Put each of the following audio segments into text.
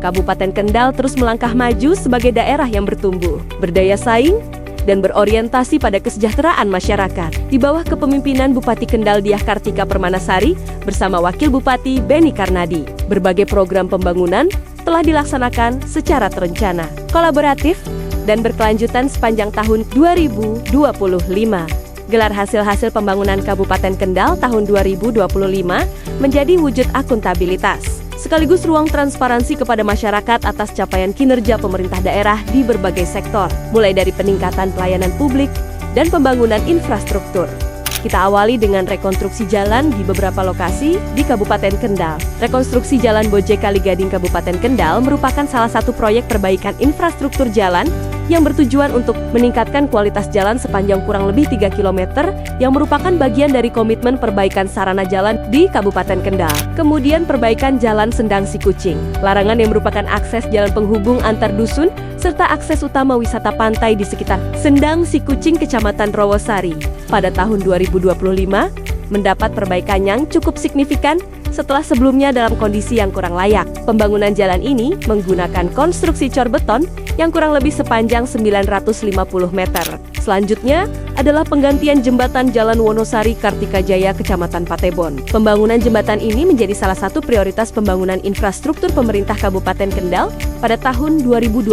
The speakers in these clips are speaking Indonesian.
Kabupaten Kendal terus melangkah maju sebagai daerah yang bertumbuh, berdaya saing, dan berorientasi pada kesejahteraan masyarakat. Di bawah kepemimpinan Bupati Kendal Diah Kartika Permanasari bersama Wakil Bupati Beni Karnadi, berbagai program pembangunan telah dilaksanakan secara terencana, kolaboratif, dan berkelanjutan sepanjang tahun 2025. Gelar hasil-hasil pembangunan Kabupaten Kendal tahun 2025 menjadi wujud akuntabilitas, sekaligus ruang transparansi kepada masyarakat atas capaian kinerja pemerintah daerah di berbagai sektor, mulai dari peningkatan pelayanan publik dan pembangunan infrastruktur. Kita awali dengan rekonstruksi jalan di beberapa lokasi di Kabupaten Kendal. Rekonstruksi Jalan Boje Kaligading Kabupaten Kendal merupakan salah satu proyek perbaikan infrastruktur jalan yang bertujuan untuk meningkatkan kualitas jalan sepanjang kurang lebih 3 km yang merupakan bagian dari komitmen perbaikan sarana jalan di Kabupaten Kendal. Kemudian perbaikan Jalan Sendang Sikucing, larangan yang merupakan akses jalan penghubung antar dusun serta akses utama wisata pantai di sekitar Sendang Sikucing Kecamatan Rawasari. Pada tahun 2025 mendapat perbaikan yang cukup signifikan setelah sebelumnya dalam kondisi yang kurang layak. Pembangunan jalan ini menggunakan konstruksi cor beton yang kurang lebih sepanjang 950 meter. Selanjutnya adalah penggantian jembatan Jalan Wonosari Kartikajaya Kecamatan Patebon. Pembangunan jembatan ini menjadi salah satu prioritas pembangunan infrastruktur pemerintah Kabupaten Kendal pada tahun 2025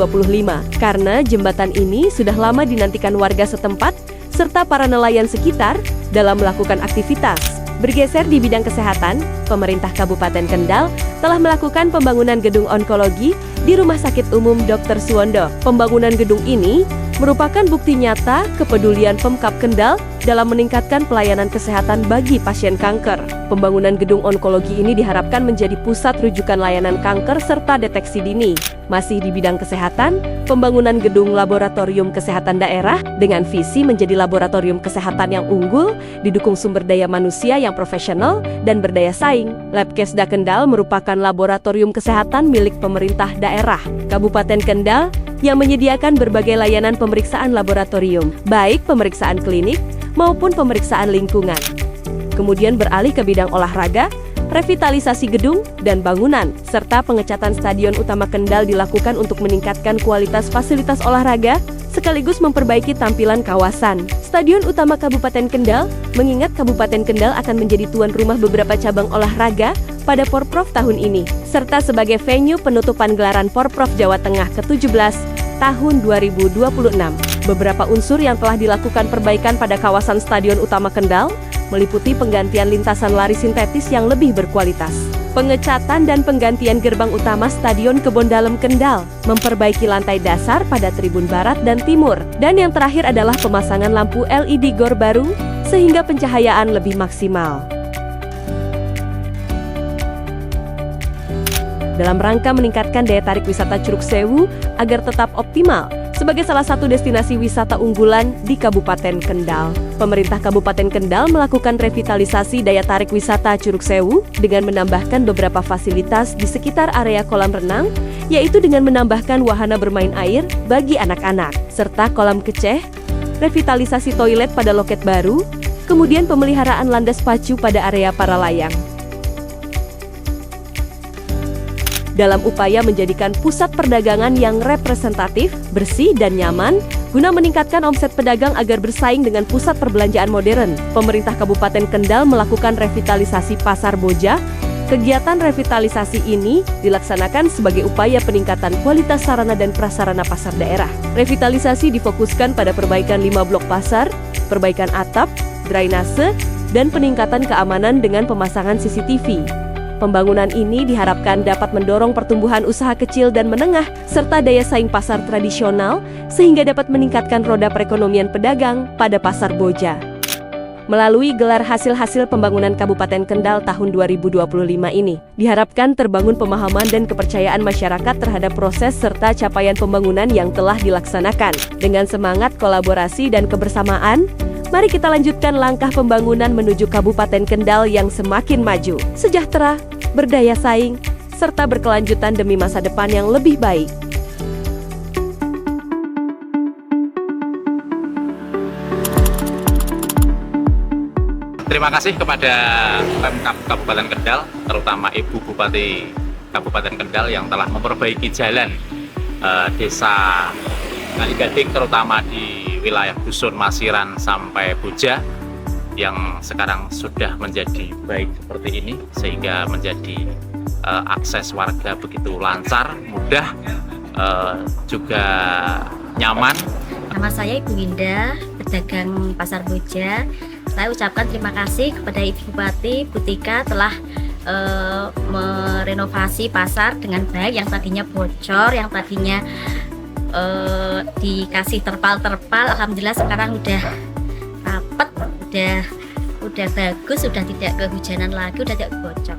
karena jembatan ini sudah lama dinantikan warga setempat serta para nelayan sekitar dalam melakukan aktivitas. Bergeser di bidang kesehatan, pemerintah Kabupaten Kendal telah melakukan pembangunan gedung onkologi di Rumah Sakit Umum Dr. Suwondo. Pembangunan gedung ini merupakan bukti nyata kepedulian Pemkab Kendal dalam meningkatkan pelayanan kesehatan bagi pasien kanker. Pembangunan gedung onkologi ini diharapkan menjadi pusat rujukan layanan kanker serta deteksi dini. Masih di bidang kesehatan, pembangunan gedung laboratorium kesehatan daerah dengan visi menjadi laboratorium kesehatan yang unggul, didukung sumber daya manusia yang profesional dan berdaya saing. Labkesda Kendal merupakan laboratorium kesehatan milik pemerintah daerah Kabupaten Kendal yang menyediakan berbagai layanan pemeriksaan laboratorium, baik pemeriksaan klinik maupun pemeriksaan lingkungan. Kemudian beralih ke bidang olahraga, revitalisasi gedung dan bangunan, serta pengecatan Stadion Utama Kendal dilakukan untuk meningkatkan kualitas fasilitas olahraga, sekaligus memperbaiki tampilan kawasan. Stadion Utama Kabupaten Kendal mengingat Kabupaten Kendal akan menjadi tuan rumah beberapa cabang olahraga pada Porprov tahun ini, serta sebagai venue penutupan gelaran Porprov Jawa Tengah ke-17 tahun 2026. Beberapa unsur yang telah dilakukan perbaikan pada kawasan Stadion Utama Kendal meliputi penggantian lintasan lari sintetis yang lebih berkualitas, pengecatan dan penggantian gerbang utama Stadion Kebon Dalem Kendal, memperbaiki lantai dasar pada tribun barat dan timur, dan yang terakhir adalah pemasangan lampu LED GOR baru sehingga pencahayaan lebih maksimal. Dalam rangka meningkatkan daya tarik wisata Curug Sewu agar tetap optimal sebagai salah satu destinasi wisata unggulan di Kabupaten Kendal, pemerintah Kabupaten Kendal melakukan revitalisasi daya tarik wisata Curug Sewu dengan menambahkan beberapa fasilitas di sekitar area kolam renang, yaitu dengan menambahkan wahana bermain air bagi anak-anak, serta kolam keceh, revitalisasi toilet pada loket baru, kemudian pemeliharaan landas pacu pada area para layang. Dalam upaya menjadikan pusat perdagangan yang representatif, bersih, dan nyaman, guna meningkatkan omset pedagang agar bersaing dengan pusat perbelanjaan modern, pemerintah Kabupaten Kendal melakukan revitalisasi Pasar Boja. Kegiatan revitalisasi ini dilaksanakan sebagai upaya peningkatan kualitas sarana dan prasarana pasar daerah. Revitalisasi difokuskan pada perbaikan 5 blok pasar, perbaikan atap, drainase, dan peningkatan keamanan dengan pemasangan CCTV. Pembangunan ini diharapkan dapat mendorong pertumbuhan usaha kecil dan menengah serta daya saing pasar tradisional sehingga dapat meningkatkan roda perekonomian pedagang pada Pasar Boja. Melalui gelar hasil-hasil pembangunan Kabupaten Kendal tahun 2025 ini, diharapkan terbangun pemahaman dan kepercayaan masyarakat terhadap proses serta capaian pembangunan yang telah dilaksanakan. Dengan semangat kolaborasi dan kebersamaan, mari kita lanjutkan langkah pembangunan menuju Kabupaten Kendal yang semakin maju, sejahtera, berdaya saing, serta berkelanjutan demi masa depan yang lebih baik. Terima kasih kepada Pemkab Kabupaten Kendal, terutama Ibu Bupati Kabupaten Kendal yang telah memperbaiki jalan desa Kaligading, terutama di wilayah Dusun Masiran sampai Boja, yang sekarang sudah menjadi baik seperti ini, sehingga menjadi akses warga begitu lancar, mudah, juga nyaman. Nama saya Ibu Winda, pedagang Pasar Boja. Saya ucapkan terima kasih kepada Ibu Bupati Bu Tika telah merenovasi pasar dengan baik, yang tadinya bocor, yang tadinya dikasih terpal-terpal. Alhamdulillah sekarang udah rapet, udah bagus, sudah tidak kehujanan lagi, udah tidak bocor.